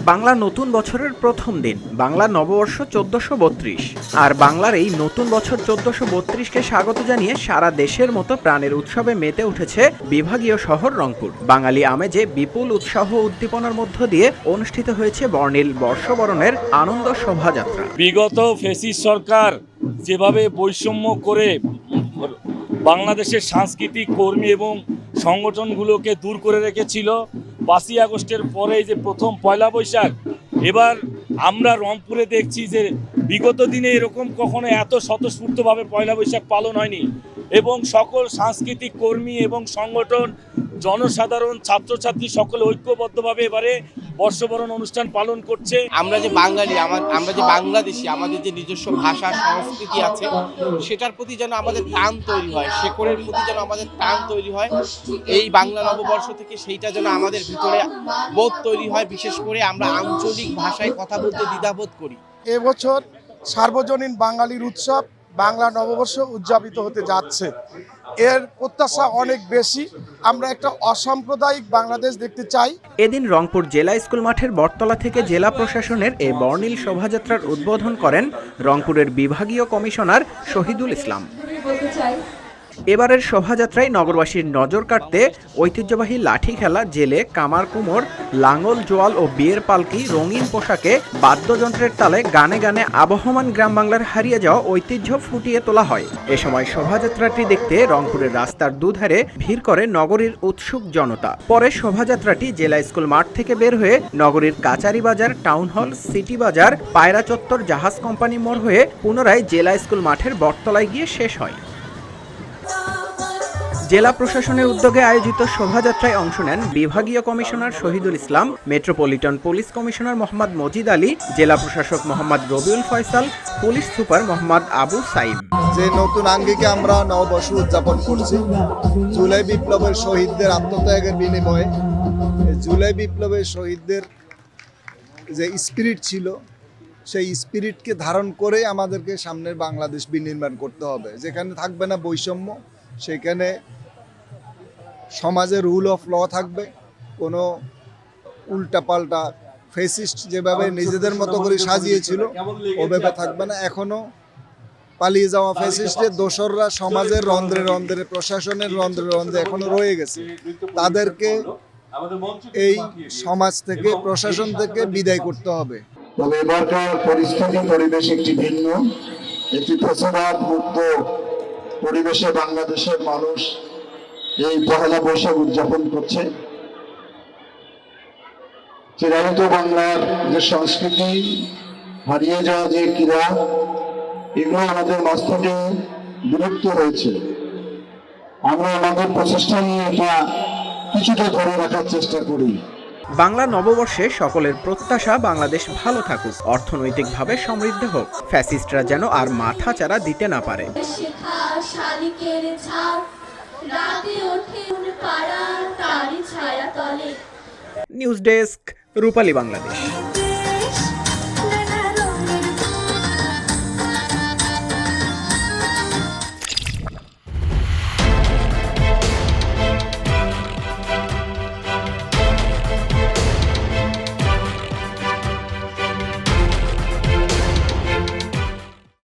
বাংলা নতুন বছরের প্রথম দিন, বাংলা নববর্ষ 1432। আর বাংলার এই নতুন বছর 1432কে স্বাগত জানিয়ে সারা দেশের মতো প্রাণের উৎসবে মেতে উঠেছে বিভাগীয় শহর রংপুর। বাঙালি আমেজে বিপুল উৎসাহ উদ্দীপনার মধ্য দিয়ে অনুষ্ঠিত হয়েছে বর্ণিল বর্ষবরণের আনন্দ শোভাযাত্রা। বিগত ফ্যাসিস্ট সরকার যেভাবে বৈষম্য করে বাংলাদেশের সাংস্কৃতিক কর্মী এবং সংগঠনগুলোকে দূর করে রেখেছিল, 5ই আগস্টের পরে যে প্রথম পয়লা বৈশাখ, এবার আমরা রংপুরে দেখছি যে বিগত দিনে এরকম কখনো এত স্বতঃস্ফূর্তভাবে পয়লা বৈশাখ পালন হয়নি এবং সকল সাংস্কৃতিক কর্মী এবং সংগঠন, জনসাধারণ, ছাত্রছাত্রী সকলে ঐক্যবদ্ধভাবে এবারে বর্ষবরণ অনুষ্ঠান পালন করছে। আমরা যে বাঙালি, আমরা যে বাংলাদেশি, আমাদের যে নিজস্ব ভাষা সংস্কৃতি আছে, সেটার প্রতি যেন আমাদের টান তৈরি হয়, শেকড়ের প্রতি যেন আমাদের টান তৈরি হয়। এই বাংলা নববর্ষ থেকে সেইটা যেন আমাদের ভিতরে বোধ তৈরি হয়। বিশেষ করে আমরা আঞ্চলিক ভাষায় কথা বলতে দ্বিধাবোধ করি। এবছর সার্বজনীন বাঙালির উৎসব বাংলা নববর্ষ উদযাপিত হতে যাচ্ছে। এর প্রত্যাশা অনেক বেশি। আমরা একটা অসাম্প্রদায়িক বাংলাদেশ দেখতে চাই। এদিন রংপুর জেলা স্কুল মাঠের বটতলা থেকে জেলা প্রশাসনের এই বর্ণিল শোভাযাত্রার উদ্বোধন করেন রংপুরের বিভাগীয় কমিশনার শহীদুল ইসলাম। এবারের শোভাযাত্রায় নগরবাসীর নজর কাটতে ঐতিহ্যবাহী লাঠি খেলা, জেলে, কামার কুমোর, লাঙ্গল, জোয়াল ও বিয়ের পালকি, রঙিন পোশাকে, বাদ্যযন্ত্রের তালে গানে গানে আবহমান গ্রাম বাংলার হারিয়ে যাওয়া ঐতিহ্য ফুটিয়ে তোলা হয়। এ সময় শোভাযাত্রাটি দেখতে রংপুরের রাস্তার দুধারে ভিড় করে নগরীর উৎসুক জনতা। পরে শোভাযাত্রাটি জেলা স্কুল মাঠ থেকে বের হয়ে নগরীর কাচারি বাজার, টাউন হল, সিটি বাজার, পায়রা চত্বর, জাহাজ কোম্পানি মোড় হয়ে পুনরায় জেলা স্কুল মাঠের বটতলায় গিয়ে শেষ হয়। জেলা প্রশাসনের উদ্যোগে আয়োজিত শোভাযাত্রায় অংশ নেন বিভাগীয় commissioner Shahidul Islam, metropolitan police commissioner Mohammad Majid Ali, জেলা প্রশাসক মোহাম্মদ রবিউল ফয়সাল, পুলিশ সুপার মোহাম্মদ আবু সাইম। যে নতুন আঙ্গিকে আমরা নববর্ষ উদযাপন করছি, জুলাই বিপ্লবের শহীদদের আত্মত্যাগের বিনিময়ে, জুলাই বিপ্লবের শহীদদের যে স্পিরিট ছিল, সেই স্পিরিটকে ধারণ করে আমাদেরকে সামনের বাংলাদেশ বিনির্মাণ করতে হবে, যেখানে থাকবে না বৈষম্য, সেখানে সমাজে রুল অফ ল থাকবে, কোনো উল্টাপাল্টা ফেসিস্ট যেভাবে নিজেদের মতো করে সাজিয়েছিল ওভাবে থাকবে না। এখনো পালিয়ে যাওয়া ফেসিস্টের দোসররা সমাজের রন্ধ্রে রন্ধ্রে, প্রশাসনের রন্ধ্রে রন্ধ্রে এখনো রয়ে গেছে। তাদেরকে এই সমাজ থেকে, প্রশাসন থেকে বিদায় করতে হবে। তবে এবারকার পরিস্থিতি, পরিবেশ একটি ভিন্ন, একটি ফ্যাসিবাদ মুক্ত পরিবেশে বাংলাদেশের মানুষ এই পহেলা বৈশাখ উদযাপন করছে। চিরায়ত বাংলার যে সংস্কৃতি, হারিয়ে যাওয়া যে ক্রীড়া, এগুলো আমাদের মস্তকে বিলুপ্ত হয়েছে। আমরা আমাদের প্রচেষ্টা নিয়ে এটা কিছুটা ধরে রাখার চেষ্টা করি। বাংলা নববর্ষে সকলের প্রত্যাশা বাংলাদেশ ভালো থাকুক, অর্থনৈতিকভাবে সমৃদ্ধ হোক, ফ্যাসিস্টরা যেন আর মাথা চারা দিতে না পারে। নিউজ ডেস্ক, রূপালী বাংলাদেশ।